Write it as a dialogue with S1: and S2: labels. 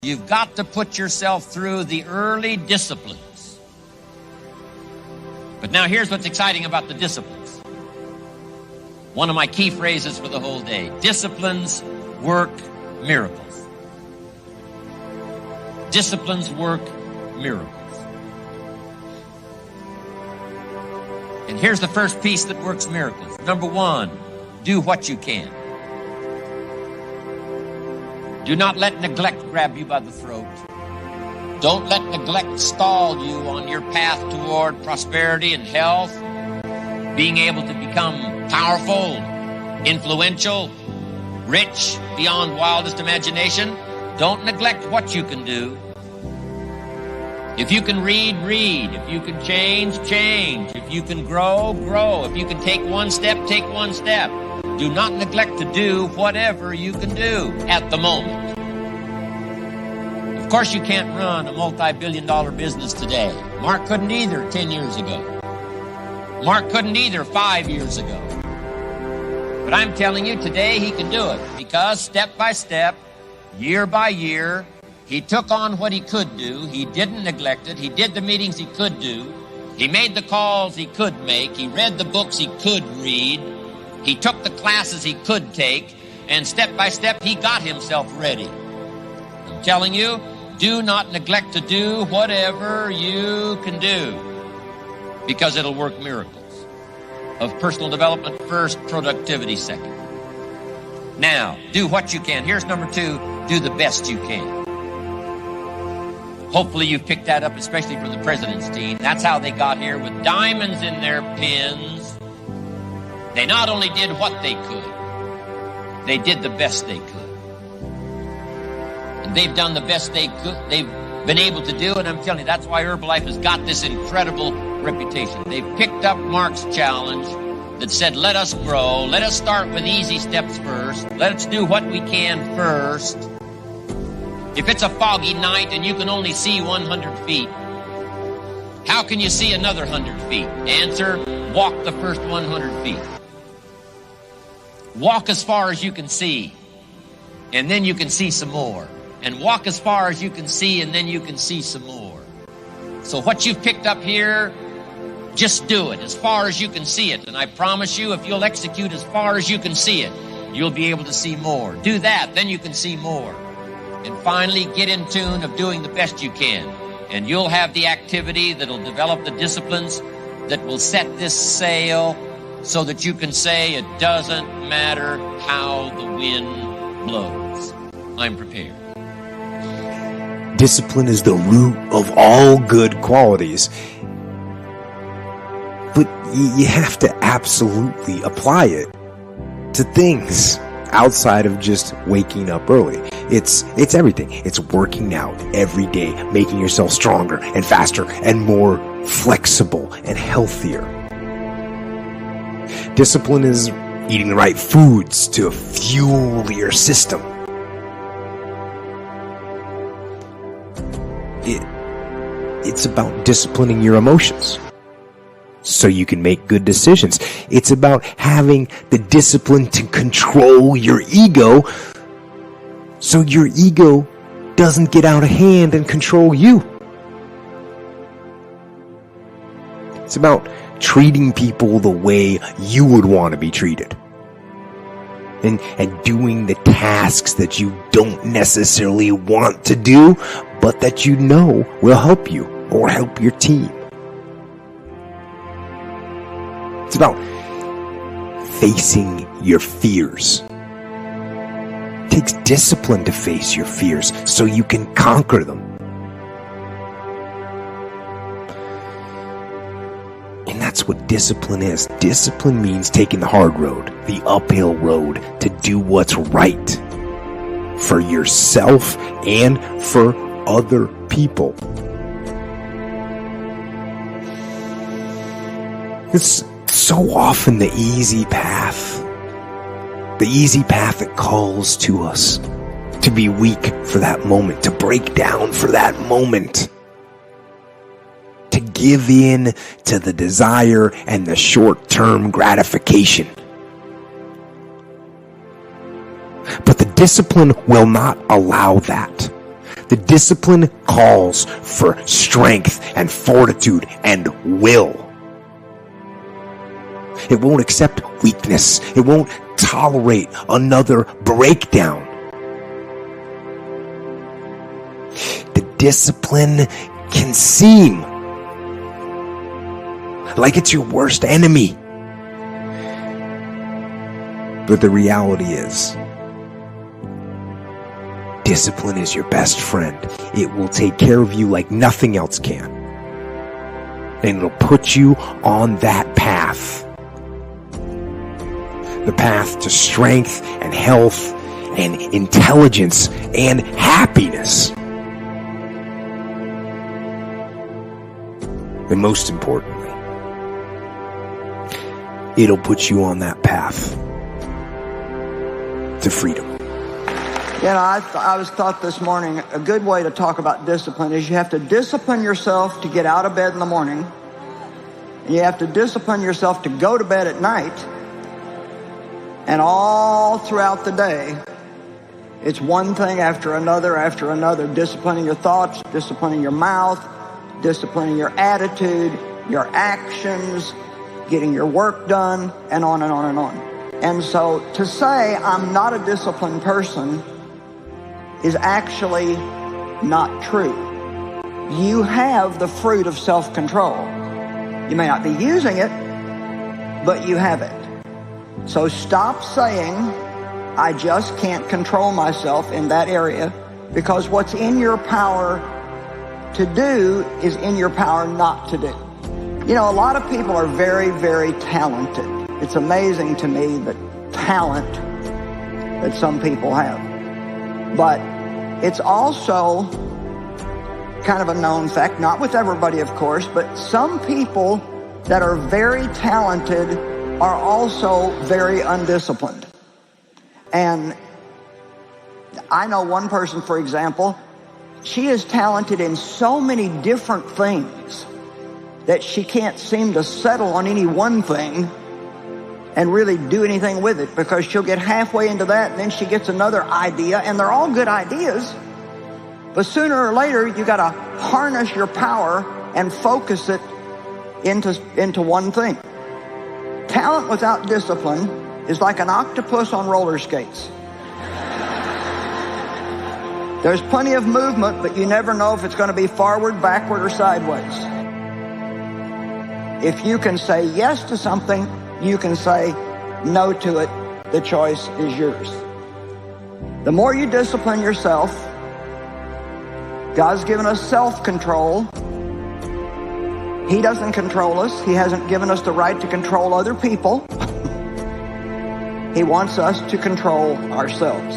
S1: You've got to put yourself through the early disciplines. But now here's what's exciting about the disciplines. One of my key phrases for the whole day: disciplines work miracles. Disciplines work miracles. And here's the first piece that works miracles. Number one, do what you can. Do not let neglect grab you by the throat. Don't let neglect stall you on your path toward prosperity and health, being able to become powerful, influential, rich beyond wildest imagination. Don't neglect what you can do. If you can read, read. If you can change, change. If you can grow, grow. If you can take one step, take one step. Do not neglect to do whatever you can do at the moment. Of course, you can't run a multi-billion-dollar business today. Mark couldn't either 10 years ago. Mark couldn't either 5 years ago. But I'm telling you, today he can do it, because step by step, year by year, he took on what he could do. He didn't neglect it. He did the meetings he could do. He made the calls he could make. He read the books he could read. He took the classes he could take, and step by step, he got himself ready. I'm telling you, do not neglect to do whatever you can do, because it'll work miracles. Of personal development first, productivity second. Now, do what you can. Here's number two, do the best you can. Hopefully you've picked that up, especially from the president's team. That's how they got here, with diamonds in their pens. They not only did what they could, they did the best they could. And they've done the best they could. They've been able to do, and I'm telling you, that's why Herbalife has got this incredible reputation. They've picked up Mark's challenge that said, let us grow. Let us start with easy steps first. Let's do what we can first. If it's a foggy night and you can only see 100 feet, how can you see another 100 feet? Answer, walk the first 100 feet. Walk as far as you can see, and then you can see some more. And walk as far as you can see, and then you can see some more. So what you've picked up here, just do it as far as you can see it. And I promise you, if you'll execute as far as you can see it, you'll be able to see more. Do that, then you can see more. And finally, get in tune of doing the best you can. And you'll have the activity that'll develop the disciplines that will set this sail so that you can say, it doesn't matter how the wind blows. I'm prepared.
S2: Discipline is the root of all good qualities. But you have to absolutely apply it to things outside of just waking up early. It's everything. It's working out every day, making yourself stronger and faster and more flexible and healthier. Discipline is eating the right foods to fuel your system. It's about disciplining your emotions so you can make good decisions. It's about having the discipline to control your ego so your ego doesn't get out of hand and control you. It's about treating people the way you would want to be treated. And doing the tasks that you don't necessarily want to do, but that you know will help you or help your team. It's about facing your fears. It takes discipline to face your fears so you can conquer them. And that's what discipline is. Discipline means taking the hard road, the uphill road, to do what's right for yourself and for other people. It's so often the easy path that calls to us to be weak for that moment, to break down for that moment, to give in to the desire and the short-term gratification. But the discipline will not allow that. The discipline calls for strength and fortitude and will. It won't accept weakness. It won't tolerate another breakdown. The discipline can seem like it's your worst enemy. But the reality is, discipline is your best friend. It will take care of you like nothing else can. And it'll put you on that path. The path to strength and health and intelligence and happiness. And most importantly, it'll put you on that path to freedom.
S3: You know, I was taught this morning a good way to talk about discipline is you have to discipline yourself to get out of bed in the morning, and you have to discipline yourself to go to bed at night, and all throughout the day, it's one thing after another, disciplining your thoughts, disciplining your mouth, disciplining your attitude, your actions, getting your work done, and on and on and on. And so to say I'm not a disciplined person is actually not true. You have the fruit of self-control. You may not be using it, but you have it. So stop saying, I just can't control myself in that area, because what's in your power to do is in your power not to do. You know, a lot of people are very, very talented. It's amazing to me the talent that some people have. But it's also kind of a known fact, not with everybody, of course, but some people that are very talented are also very undisciplined. And I know one person, for example, she is talented in so many different things that she can't seem to settle on any one thing and really do anything with it, because she'll get halfway into that and then she gets another idea, and they're all good ideas, but sooner or later you got to harness your power and focus it into one thing. Talent without discipline is like an octopus on roller skates. There's plenty of movement, but you never know if it's going to be forward, backward, or sideways. If you can say yes to something, you can say no to it. The choice is yours. The more you discipline yourself, God's given us self-control. He doesn't control us. He hasn't given us the right to control other people. He wants us to control ourselves.